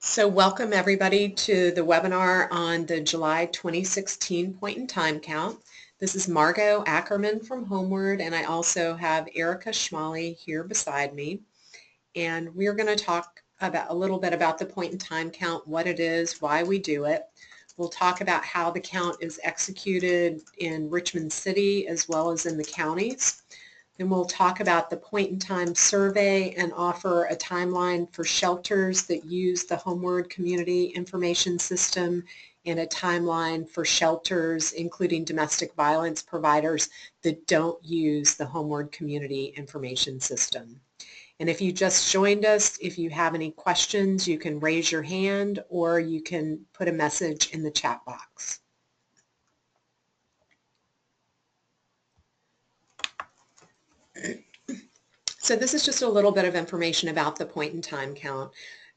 So welcome everybody to the webinar on the July 2016 point in time count. This is Margot Ackerman from Homeward, and I also have Erica Schmalley here beside me. And we're going to talk about a little bit about the point in time count, what it is, why we do it. We'll talk about how the count is executed in Richmond City as well as in the counties. Then we'll talk about the point-in-time survey and offer a timeline for shelters that use the Homeward Community Information System and a timeline for shelters, including domestic violence providers, that don't use the Homeward Community Information System. And if you just joined us, if you have any questions, you can raise your hand or you can put a message in the chat box. So this is just a little bit of information about the point in time count.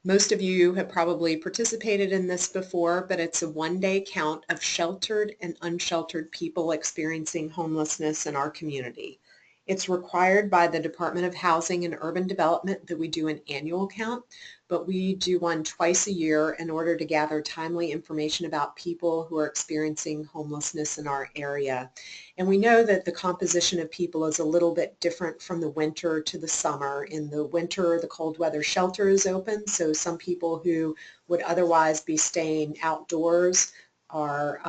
Most of you have probably participated in this before, but it's a one-day count of sheltered and unsheltered people experiencing homelessness in our community. It's required by the Department of Housing and Urban Development that we do an annual count, but we do one twice a year in order to gather timely information about people who are experiencing homelessness in our area. And we know that the composition of people is a little bit different from the winter to the summer. In the winter, the cold weather shelter is open, so some people who would otherwise be staying outdoors are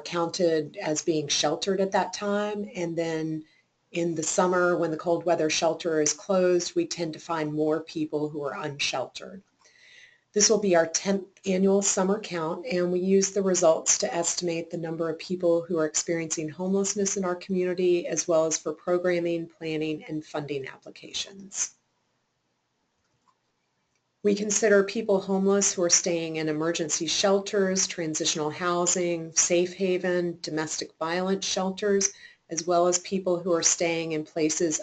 counted as being sheltered at that time. And then in the summer, when the cold weather shelter is closed, we tend to find more people who are unsheltered. This will be our 10th annual summer count, and we use the results to estimate the number of people who are experiencing homelessness in our community, as well as for programming, planning, and funding applications. We consider people homeless who are staying in emergency shelters, transitional housing, safe haven, domestic violence shelters, as well as people who are staying in places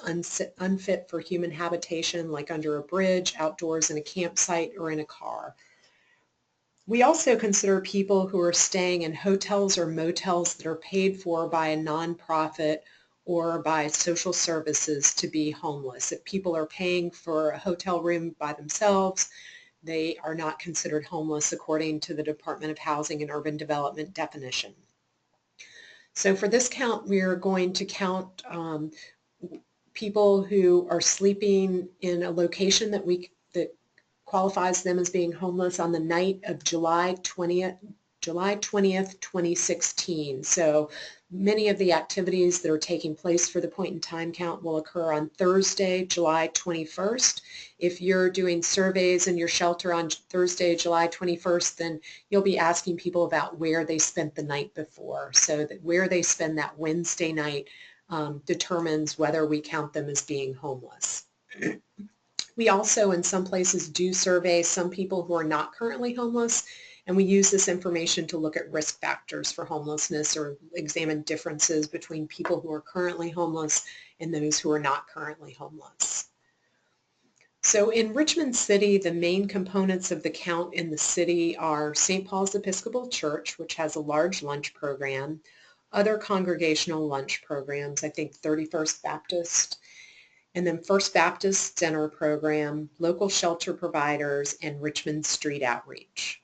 unfit for human habitation, like under a bridge, outdoors in a campsite, or in a car. We also consider people who are staying in hotels or motels that are paid for by a nonprofit or by social services to be homeless. If people are paying for a hotel room by themselves, they are not considered homeless according to the Department of Housing and Urban Development definition. So for this count, we are going to count people who are sleeping in a location that qualifies them as being homeless on the night of July 20th, 2016. So many of the activities that are taking place for the point in time count will occur on Thursday, July 21st. If you're doing surveys in your shelter on Thursday, July 21st, then you'll be asking people about where they spent the night before. So that where they spend that Wednesday night determines whether we count them as being homeless. We also, in some places, do survey some people who are not currently homeless, and we use this information to look at risk factors for homelessness or examine differences between people who are currently homeless and those who are not currently homeless. So in Richmond City, the main components of the count in the city are St. Paul's Episcopal Church, which has a large lunch program, other congregational lunch programs, I think 31st Baptist, and then First Baptist Center program, local shelter providers, and Richmond Street Outreach.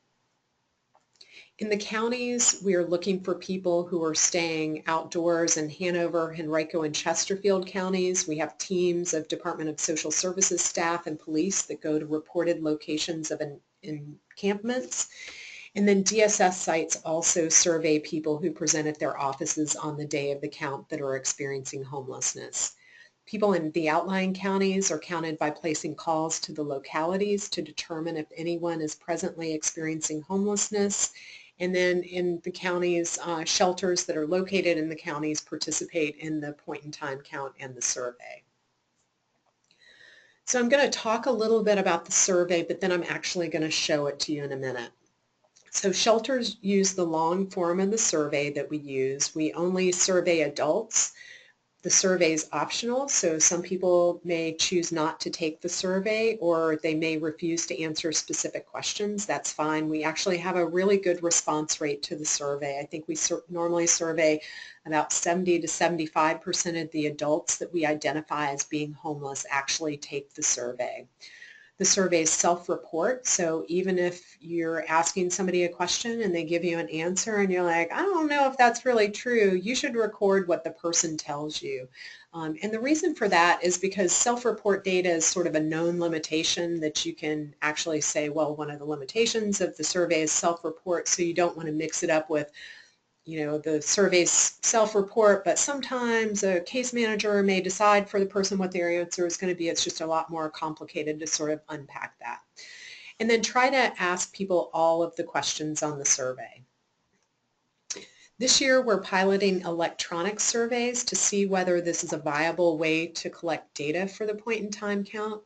In the counties, we are looking for people who are staying outdoors in Hanover, Henrico, and Chesterfield counties. We have teams of Department of Social Services staff and police that go to reported locations of encampments. And then DSS sites also survey people who present at their offices on the day of the count that are experiencing homelessness. People in the outlying counties are counted by placing calls to the localities to determine if anyone is presently experiencing homelessness. And then in the counties, shelters that are located in the counties participate in the point in time count and the survey. So I'm going to talk a little bit about the survey, but then I'm actually going to show it to you in a minute. So shelters use the long form of the survey that we use. We only survey adults. The survey is optional, so some people may choose not to take the survey, or they may refuse to answer specific questions. That's fine. We actually have a really good response rate to the survey. I think we normally survey about 70 to 75% of the adults that we identify as being homeless actually take the survey. The survey is self-report, so even if you're asking somebody a question and they give you an answer and you're like, I don't know if that's really true, you should record what the person tells you. And the reason for that is because self-report data is sort of a known limitation that you can actually say, well, one of the limitations of the survey is self-report, so you don't want to mix it up with the survey's self-report, but sometimes a case manager may decide for the person what their answer is going to be. It's just a lot more complicated to sort of unpack that. And then try to ask people all of the questions on the survey. This year we're piloting electronic surveys to see whether this is a viable way to collect data for the point-in-time count.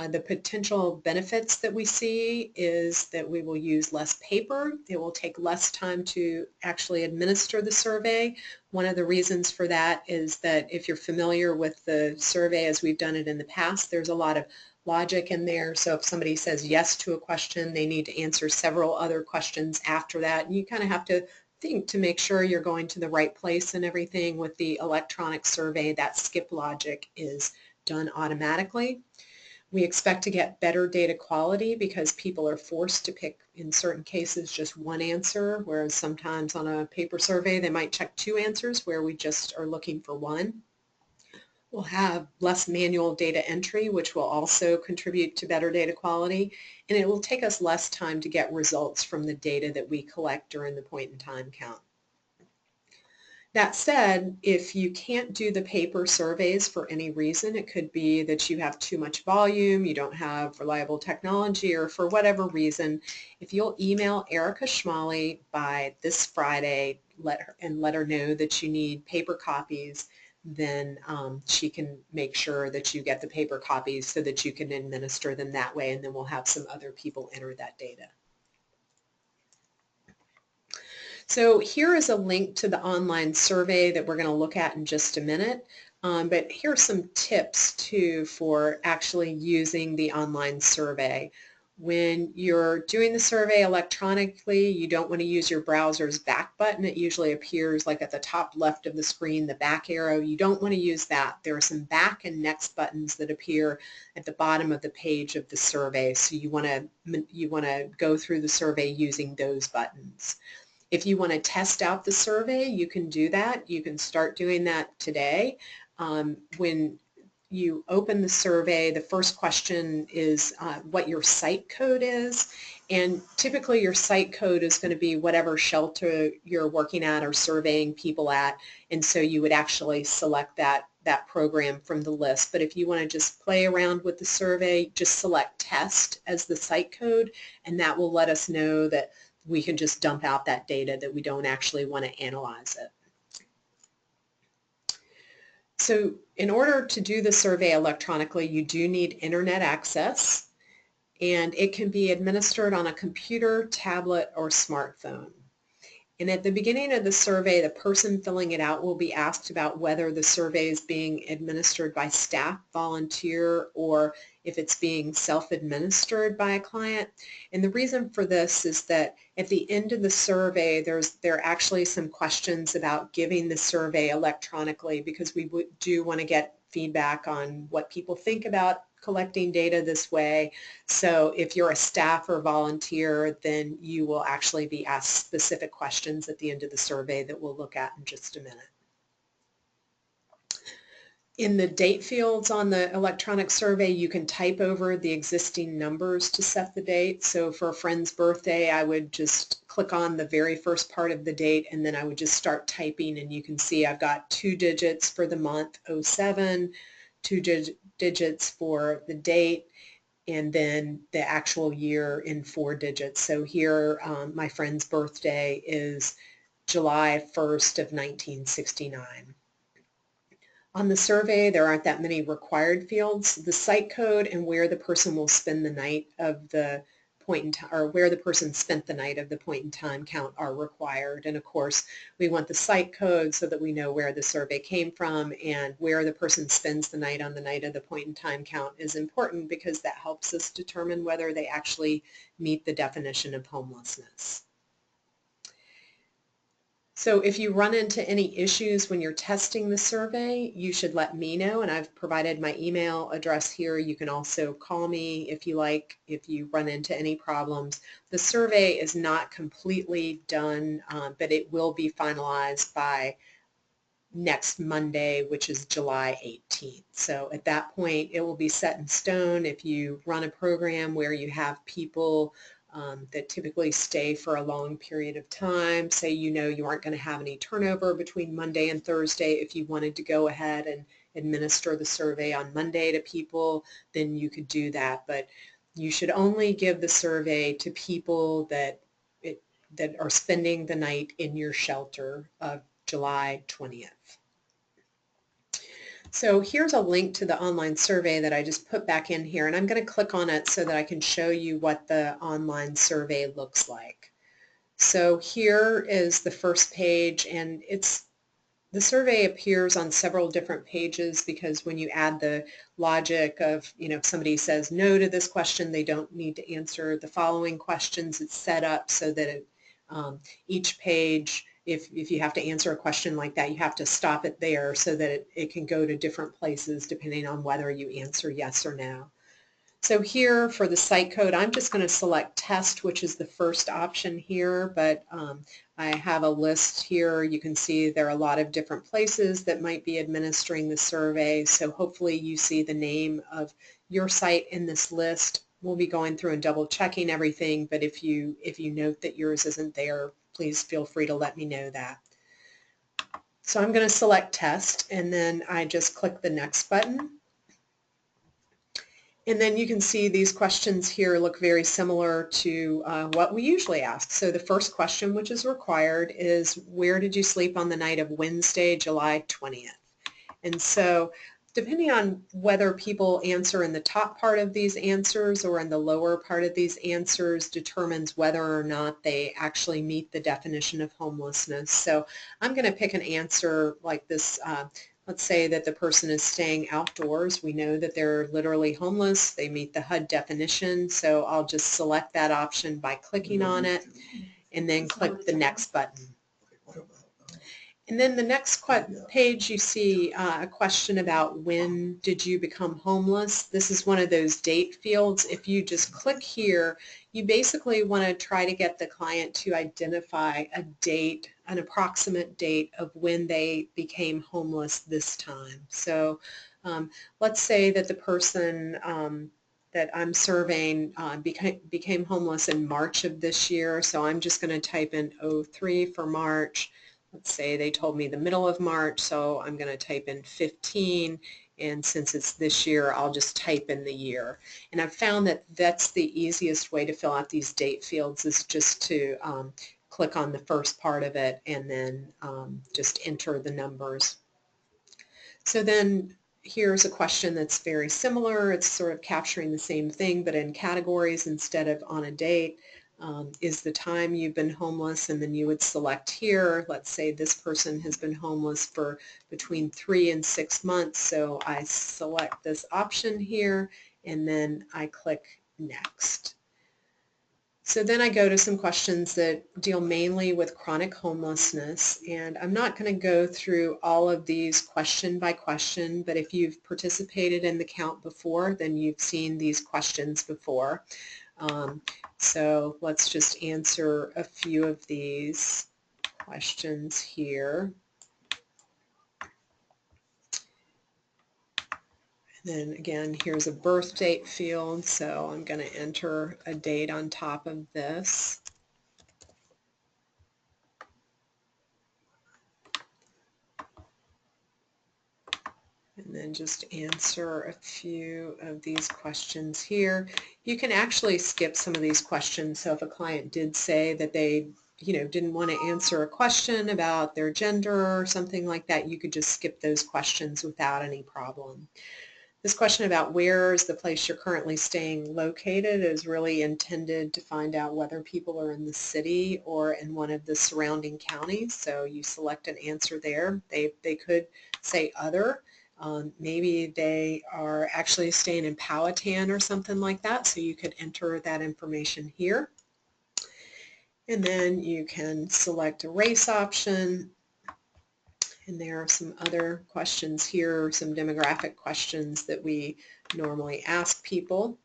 The potential benefits that we see is that we will use less paper. It will take less time to actually administer the survey. One of the reasons for that is that if you're familiar with the survey as we've done it in the past, there's a lot of logic in there. So if somebody says yes to a question, they need to answer several other questions after that. And you kind of have to think to make sure you're going to the right place and everything. With the electronic survey, that skip logic is done automatically. We expect to get better data quality because people are forced to pick, in certain cases, just one answer, whereas sometimes on a paper survey they might check two answers where we just are looking for one. We'll have less manual data entry, which will also contribute to better data quality, and it will take us less time to get results from the data that we collect during the point-in-time count. That said, if you can't do the paper surveys for any reason, it could be that you have too much volume, you don't have reliable technology, or for whatever reason, if you'll email Erica Schmalley by this Friday let her know that you need paper copies, then she can make sure that you get the paper copies so that you can administer them that way, and then we'll have some other people enter that data. So here is a link to the online survey that we're going to look at in just a minute. But here are some tips too for actually using the online survey. When you're doing the survey electronically, you don't want to use your browser's back button. It usually appears like at the top left of the screen, the back arrow. You don't want to use that. There are some back and next buttons that appear at the bottom of the page of the survey. So you want to go through the survey using those buttons. If you want to test out the survey, you can do that. You can start doing that today. When you open the survey, the first question is what your site code is. And typically your site code is going to be whatever shelter you're working at or surveying people at. And so you would actually select that program from the list. But if you want to just play around with the survey, just select test as the site code, and that will let us know that we can just dump out that data, that we don't actually want to analyze it. So in order to do the survey electronically, you do need internet access, and it can be administered on a computer, tablet, or smartphone. And at the beginning of the survey, the person filling it out will be asked about whether the survey is being administered by staff, volunteer, or if it's being self-administered by a client. And the reason for this is that at the end of the survey, there are actually some questions about giving the survey electronically, because we do want to get feedback on what people think about collecting data this way. So if you're a staff or volunteer, then you will actually be asked specific questions at the end of the survey that we'll look at in just a minute. In the date fields on the electronic survey, you can type over the existing numbers to set the date. So for a friend's birthday, I would just click on the very first part of the date, and then I would just start typing, and you can see I've got 2 digits for the month 07, 2 digits for the date, and then the actual year in 4 digits. So here my friend's birthday is July 1st of 1969. On the survey, there aren't that many required fields. The site code and where the person will spend the night of the point in time, or where the person spent the night of the point in time count, are required. And of course, we want the site code so that we know where the survey came from, and where the person spends the night on the night of the point in time count is important because that helps us determine whether they actually meet the definition of homelessness. So if you run into any issues when you're testing the survey, you should let me know, and I've provided my email address here. You can also call me if you like, if you run into any problems. The survey is not completely done, but it will be finalized by next Monday, which is July 18th. So at that point, it will be set in stone. If you run a program where you have people that typically stay for a long period of time, say you know you aren't going to have any turnover between Monday and Thursday, if you wanted to go ahead and administer the survey on Monday to people, then you could do that. But you should only give the survey to people that are spending the night in your shelter July 20th. So here's a link to the online survey that I just put back in here, and I'm going to click on it so that I can show you what the online survey looks like. So here is the first page, and the survey appears on several different pages because when you add the logic of, if somebody says no to this question, they don't need to answer the following questions. It's set up so that each page, if you have to answer a question like that, you have to stop it there so that it can go to different places depending on whether you answer yes or no. So here for the site code, I'm just going to select test, which is the first option here, but I have a list here. You can see there are a lot of different places that might be administering the survey, so hopefully you see the name of your site in this list. We'll be going through and double checking everything, but if you note that yours isn't there, please feel free to let me know that. So I'm going to select test, and then I just click the next button. And then you can see these questions here look very similar to what we usually ask. So the first question, which is required, is where did you sleep on the night of Wednesday, July 20th? And so depending on whether people answer in the top part of these answers or in the lower part of these answers determines whether or not they actually meet the definition of homelessness. So I'm going to pick an answer like this. Let's say that the person is staying outdoors. We know that they're literally homeless. They meet the HUD definition. So I'll just select that option by clicking on it and then click the next button. And then the next page you see a question about when did you become homeless. This is one of those date fields. If you just click here, you basically want to try to get the client to identify a date, an approximate date of when they became homeless this time. So let's say that the person that I'm surveying became homeless in March of this year. So I'm just going to type in 03 for March. Let's say they told me the middle of March, so I'm going to type in 15, and since it's this year, I'll just type in the year. And I've found that that's the easiest way to fill out these date fields is just to click on the first part of it and then just enter the numbers. So then here's a question that's very similar. It's sort of capturing the same thing, but in categories instead of on a date. Is the time you've been homeless, and then you would select here, let's say this person has been homeless for between 3 and 6 months, so I select this option here and then I click next. So then I go to some questions that deal mainly with chronic homelessness, and I'm not going to go through all of these question by question, but if you've participated in the count before, then you've seen these questions before. So let's just answer a few of these questions here. And then again, here's a birth date field, so I'm going to enter a date on top of this. And then just answer a few of these questions here. You can actually skip some of these questions. So if a client did say that they didn't want to answer a question about their gender or something like that, you could just skip those questions without any problem. This question about where is the place you're currently staying located is really intended to find out whether people are in the city or in one of the surrounding counties. So you select an answer there. They could say other. Maybe they are actually staying in Powhatan or something like that, so you could enter that information here. And then you can select a race option. And there are some other questions here, some demographic questions that we normally ask people.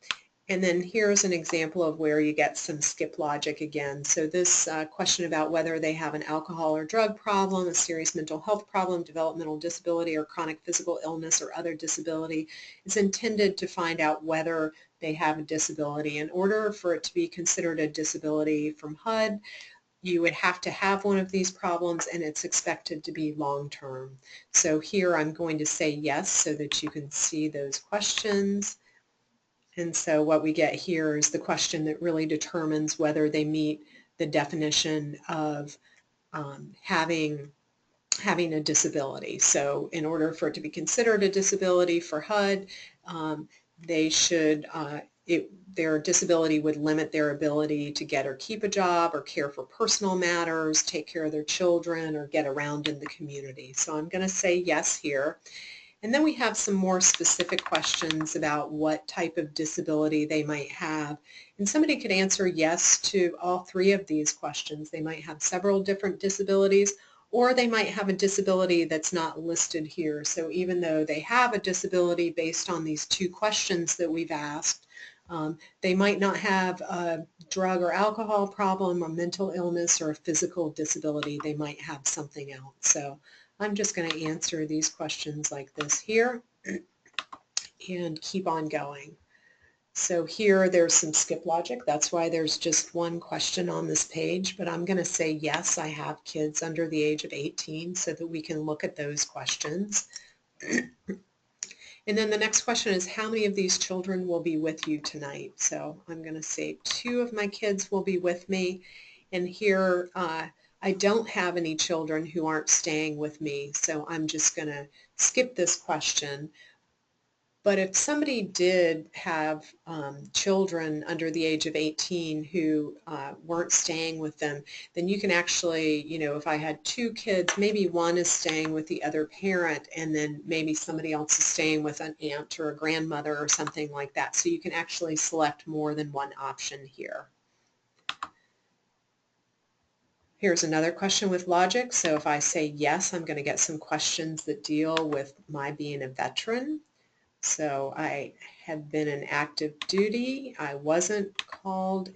And then here's an example of where you get some skip logic again. So this question about whether they have an alcohol or drug problem, a serious mental health problem, developmental disability, or chronic physical illness or other disability is intended to find out whether they have a disability. In order for it to be considered a disability from HUD, you would have to have one of these problems, and it's expected to be long-term. So here I'm going to say yes so that you can see those questions. And so what we get here is the question that really determines whether they meet the definition of having a disability. So in order for it to be considered a disability for HUD, they should their disability would limit their ability to get or keep a job or care for personal matters, take care of their children, or get around in the community. So I'm going to say yes here. And then we have some more specific questions about what type of disability they might have. And somebody could answer yes to all three of these questions. They might have several different disabilities, or they might have a disability that's not listed here. So even though they have a disability based on these two questions that we've asked, they might not have a drug or alcohol problem, a mental illness, or a physical disability. They might have something else. So I'm just going to answer these questions like this here and keep on going. So here there's some skip logic. That's why there's just one question on this page, but I'm going to say yes, I have kids under the age of 18 so that we can look at those questions. And then the next question is, how many of these children will be with you tonight? So I'm going to say 2 of my kids will be with me. And here I don't have any children who aren't staying with me, so I'm just going to skip this question. But if somebody did have children under the age of 18 who weren't staying with them, then you can actually, if I had 2 kids, maybe one is staying with the other parent, and then maybe somebody else is staying with an aunt or a grandmother or something like that. So you can actually select more than one option here. Here's another question with logic. So if I say yes, I'm going to get some questions that deal with my being a veteran. So I have been in active duty. I wasn't called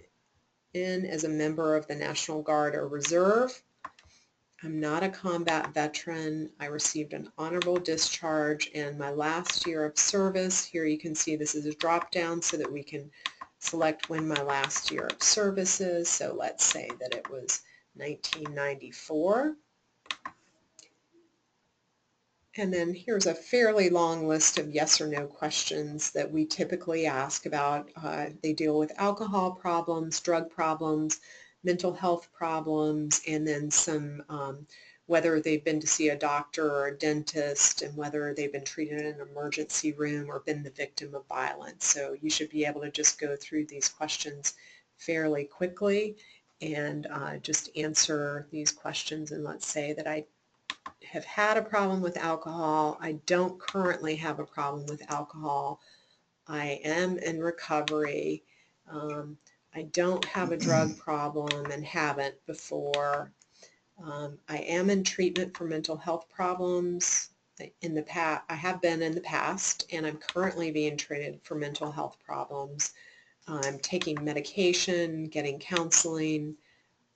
in as a member of the National Guard or Reserve. I'm not a combat veteran. I received an honorable discharge in my last year of service. Here you can see this is a drop down so that we can select when my last year of service is. So let's say that it was 1994. And then here's a fairly long list of yes or no questions that we typically ask about. They deal with alcohol problems, drug problems, mental health problems, and then some whether they've been to see a doctor or a dentist, and whether they've been treated in an emergency room or been the victim of violence. So you should be able to just go through these questions fairly quickly and just answer these questions. And let's say that I have had a problem with alcohol. I don't currently have a problem with alcohol. I am in recovery. I don't have a drug problem and haven't before. I am in treatment for mental health problems in the past. I have been in the past, and I'm currently being treated for mental health problems. I'm taking medication, getting counseling.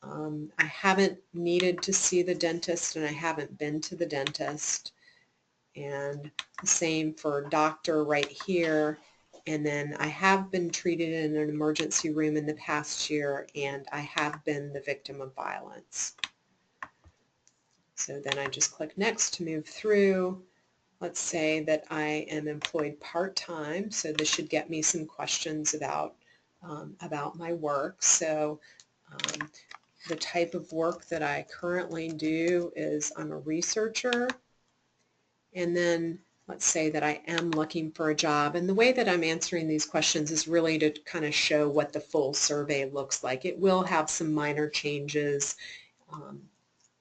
I haven't needed to see the dentist, and I haven't been to the dentist. And the same for doctor right here. And then I have been treated in an emergency room in the past year, and I have been the victim of violence. So then I just click next to move through. Let's say that I am employed part-time, so this should get me some questions about my work. So the type of work that I currently do is I'm a researcher, and then let's say that I am looking for a job. And the way that I'm answering these questions is really to kind of show what the full survey looks like. It will have some minor changes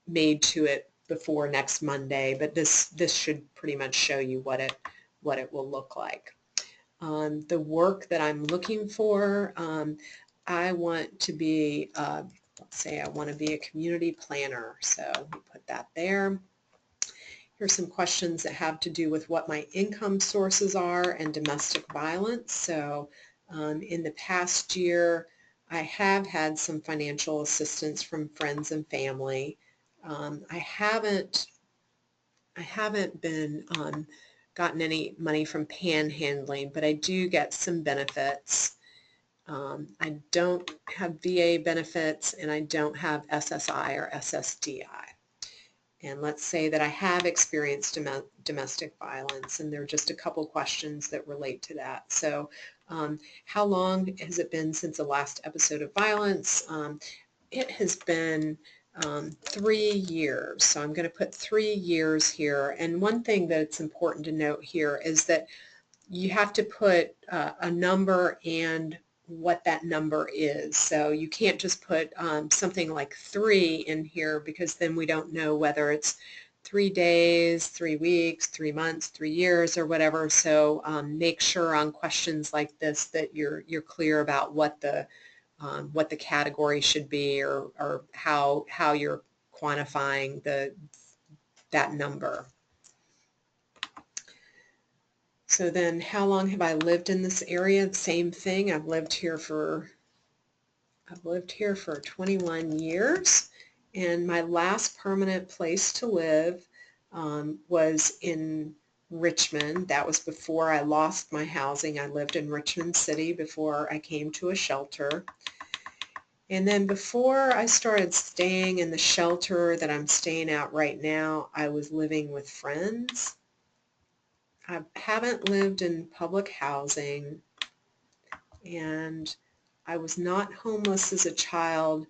made to it before next Monday, but this should pretty much show you what it will look like. The work that I'm looking for, I want to be let's say I want to be a community planner, so we put that there. Here's some questions that have to do with what my income sources are and domestic violence. So in the past year, I have had some financial assistance from friends and family. I haven't been gotten any money from panhandling, but I do get some benefits. I don't have VA benefits, and I don't have SSI or SSDI. And let's say that I have experienced domestic violence, and there are just a couple questions that relate to that. So how long has it been since the last episode of violence? It has been 3 years. So I'm going to put 3 years here. And one thing that's important to note here is that you have to put a number and what that number is. So you can't just put something like 3 in here, because then we don't know whether it's 3 days, 3 weeks, 3 months, 3 years, or whatever. So make sure on questions like this that you're clear about what the category should be, or how you're quantifying that number. So then, how long have I lived in this area? Same thing. I've lived here for 21 years, and my last permanent place to live was in Richmond. That was before I lost my housing. I lived in Richmond City before I came to a shelter. And then before I started staying in the shelter that I'm staying at right now, I was living with friends. I haven't lived in public housing, and I was not homeless as a child,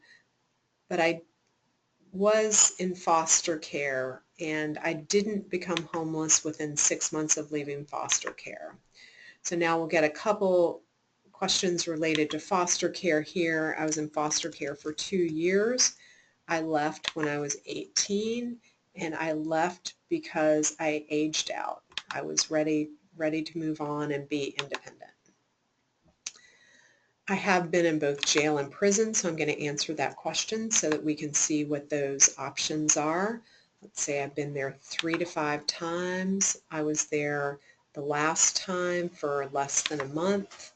but I was in foster care, and I didn't become homeless within 6 months of leaving foster care. So now we'll get a couple questions related to foster care here. I was in foster care for 2 years. I left when I was 18, and I left because I aged out. I was ready to move on and be independent. I have been in both jail and prison, so I'm going to answer that question so that we can see what those options are. Let's say I've been there 3 to 5 times. I was there the last time for less than a month.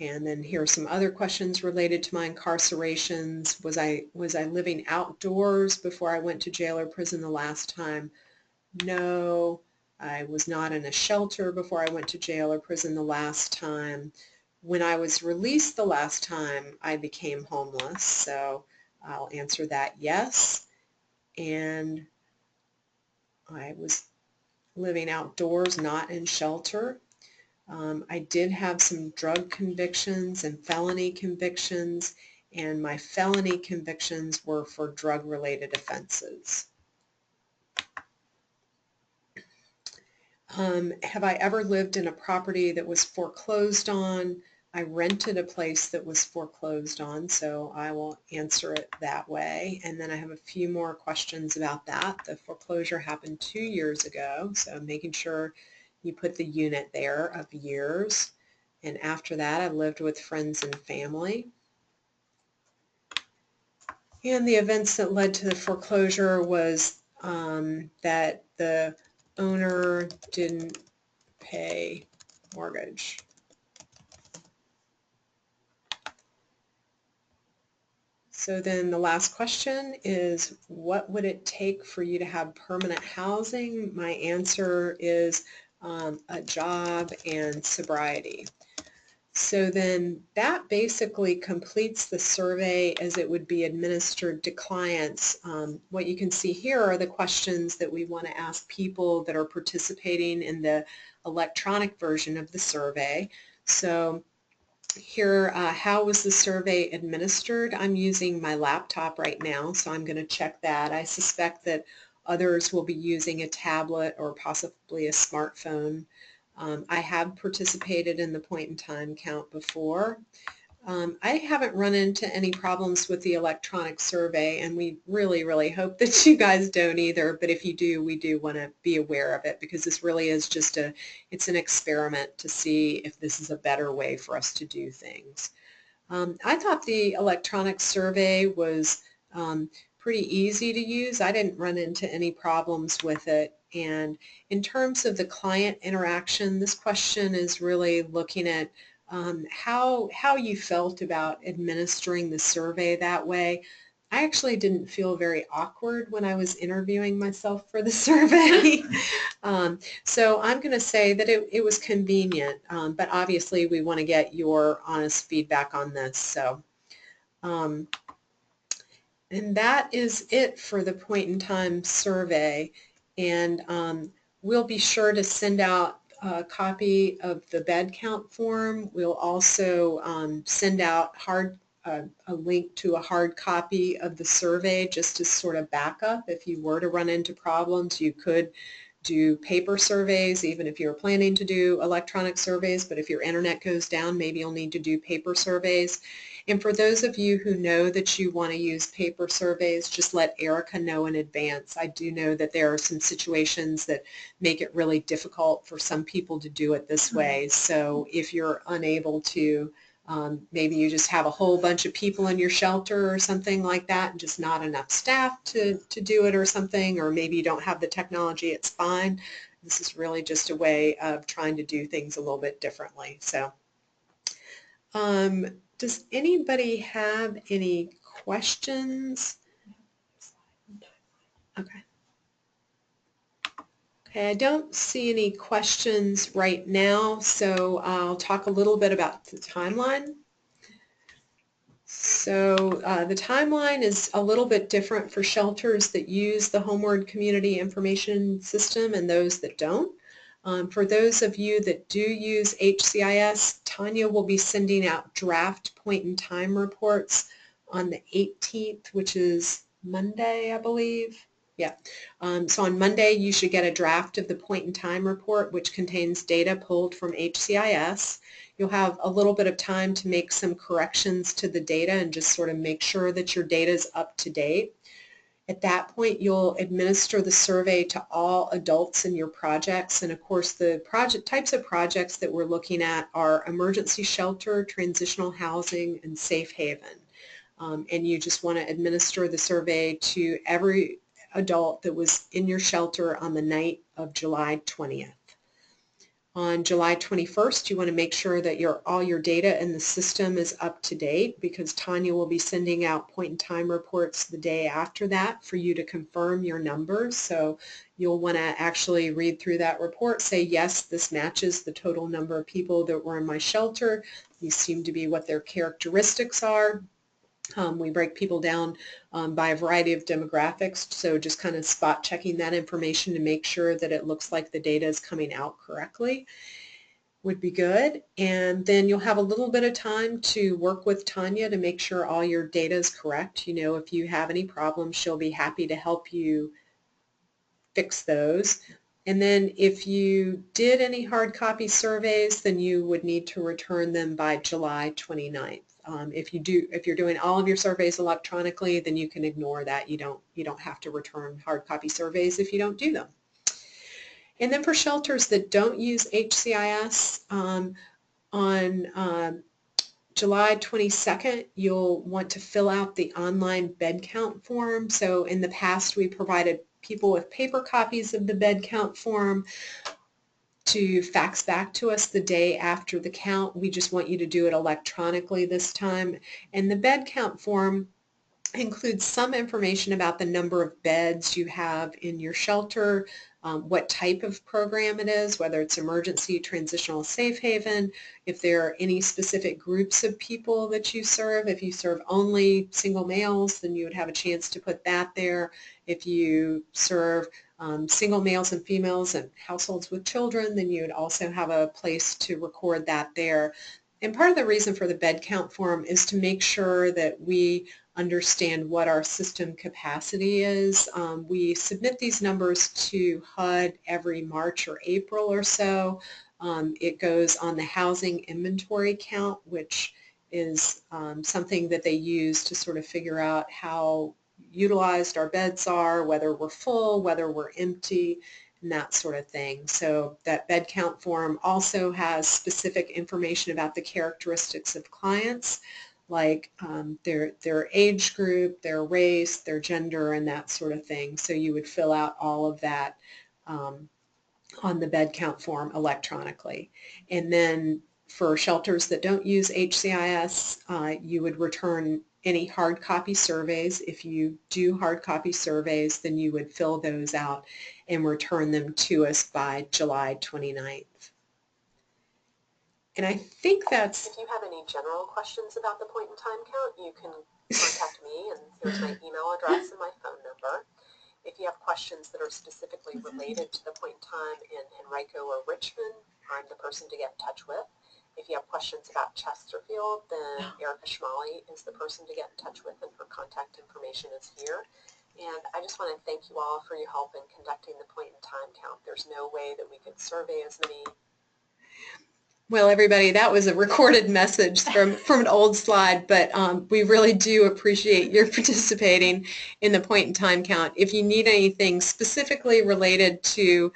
And then here are some other questions related to my incarcerations. Was I living outdoors before I went to jail or prison the last time? No. I was not in a shelter before I went to jail or prison the last time. When I was released the last time, I became homeless, so I'll answer that yes. And I was living outdoors, not in shelter. I did have some drug convictions and felony convictions, and my felony convictions were for drug-related offenses. Have I ever lived in a property that was foreclosed on? I rented a place that was foreclosed on, so I will answer it that way. And then I have a few more questions about that. The foreclosure happened 2 years ago, so making sure you put the unit there of years. And after that, I lived with friends and family. And the events that led to the foreclosure was that the owner didn't pay mortgage. So then the last question is, what would it take for you to have permanent housing? My answer is a job and sobriety. So then that basically completes the survey as it would be administered to clients. What you can see here are the questions that we want to ask people that are participating in the electronic version of the survey. So here, how was the survey administered? I'm using my laptop right now, so I'm going to check that. I suspect that others will be using a tablet or possibly a smartphone. I have participated in the point in time count before. I haven't run into any problems with the electronic survey, and we really hope that you guys don't either, but if you do, we do want to be aware of it, because this really is just it's an experiment to see if this is a better way for us to do things. I thought the electronic survey was pretty easy to use. I didn't run into any problems with it. And in terms of the client interaction, this question is really looking at how you felt about administering the survey that way. I actually didn't feel very awkward when I was interviewing myself for the survey. So I'm going to say that it was convenient, but obviously we want to get your honest feedback on this. So, and that is it for the point in time survey. And we'll be sure to send out a copy of the bed count form. We'll also send out a link to a hard copy of the survey just as sort of backup. If you were to run into problems, you could do paper surveys, even if you're planning to do electronic surveys, but if your internet goes down, maybe you'll need to do paper surveys. And for those of you who know that you want to use paper surveys, just let Erica know in advance. I do know that there are some situations that make it really difficult for some people to do it this way. So if you're unable to, maybe you just have a whole bunch of people in your shelter or something like that and just not enough staff to do it or something, or maybe you don't have the technology, it's fine. This is really just a way of trying to do things a little bit differently. So does anybody have any questions? Okay. Okay, I don't see any questions right now, so I'll talk a little bit about the timeline. So the timeline is a little bit different for shelters that use the Homeward Community Information System and those that don't. For those of you that do use HCIS, Tanya will be sending out draft point-in-time reports on the 18th, which is Monday, I believe. Yeah. So on Monday, you should get a draft of the point-in-time report, which contains data pulled from HCIS. You'll have a little bit of time to make some corrections to the data and just sort of make sure that your data is up to date. At that point, you'll administer the survey to all adults in your projects. And of course, the types of projects that we're looking at are emergency shelter, transitional housing, and safe haven. And you just want to administer the survey to every adult that was in your shelter on the night of July 20th. On July 21st, you want to make sure that all your data in the system is up to date, because Tanya will be sending out point-in-time reports the day after that for you to confirm your numbers. So you'll want to actually read through that report, say, yes, this matches the total number of people that were in my shelter. These seem to be what their characteristics are. We break people down by a variety of demographics, so just kind of spot checking that information to make sure that it looks like the data is coming out correctly would be good. And then you'll have a little bit of time to work with Tanya to make sure all your data is correct. You know, if you have any problems, she'll be happy to help you fix those. And then if you did any hard copy surveys, then you would need to return them by July 29th. If you're doing all of your surveys electronically, then you can ignore that. You don't have to return hard copy surveys if you don't do them. And then for shelters that don't use HCIS, on July 22nd, you'll want to fill out the online bed count form. So in the past, we provided people with paper copies of the bed count form to fax back to us the day after the count. We just want you to do it electronically this time. And the bed count form includes some information about the number of beds you have in your shelter, what type of program it is, whether it's emergency, transitional, safe haven, if there are any specific groups of people that you serve. If you serve only single males, then you would have a chance to put that there. If you serve single males and females and households with children, then you would also have a place to record that there. And part of the reason for the bed count form is to make sure that we understand what our system capacity is. We submit these numbers to HUD every March or April or so. It goes on the housing inventory count, which is something that they use to sort of figure out how utilized our beds are, whether we're full, whether we're empty, and that sort of thing. So that bed count form also has specific information about the characteristics of clients. like their age group, their race, their gender, and that sort of thing. So you would fill out all of that on the bed count form electronically. And then for shelters that don't use HCIS, you would return any hard copy surveys. If you do hard copy surveys, then you would fill those out and return them to us by July 29th. And I think that's... If you have any general questions about the point in time count, you can contact me, and here's my email address and my phone number. If you have questions that are specifically related to the point in time in Henrico or Richmond, I'm the person to get in touch with. If you have questions about Chesterfield, then Erica Schmalley is the person to get in touch with, and her contact information is here. And I just want to thank you all for your help in conducting the point in time count. There's no way that we could survey as many. Well, everybody, that was a recorded message from an old slide, but we really do appreciate your participating in the point in time count. If you need anything specifically related to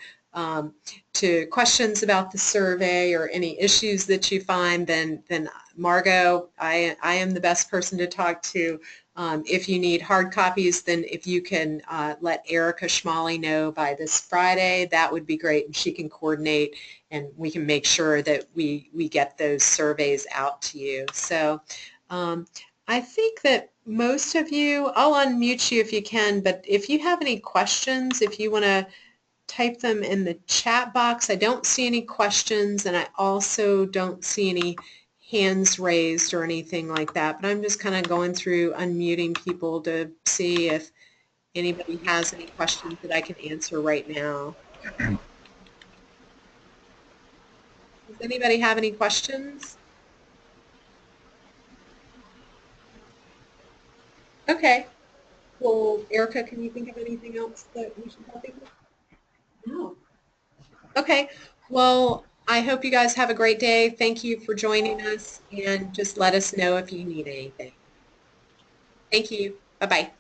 questions about the survey or any issues that you find, then Margot, I am the best person to talk to. If you need hard copies, then if you can let Erica Schmalley know by this Friday, that would be great, and she can coordinate and we can make sure that we get those surveys out to you. So I think that most of you, I'll unmute you if you can, but if you have any questions, if you want to type them in the chat box. I don't see any questions, and I also don't see any hands raised or anything like that, but I'm just kind of going through unmuting people to see if anybody has any questions that I can answer right now. Does anybody have any questions? Okay. Well, Erica, can you think of anything else that we should help you with? No. Okay. Well, I hope you guys have a great day. Thank you for joining us, and just let us know if you need anything. Thank you. Bye-bye.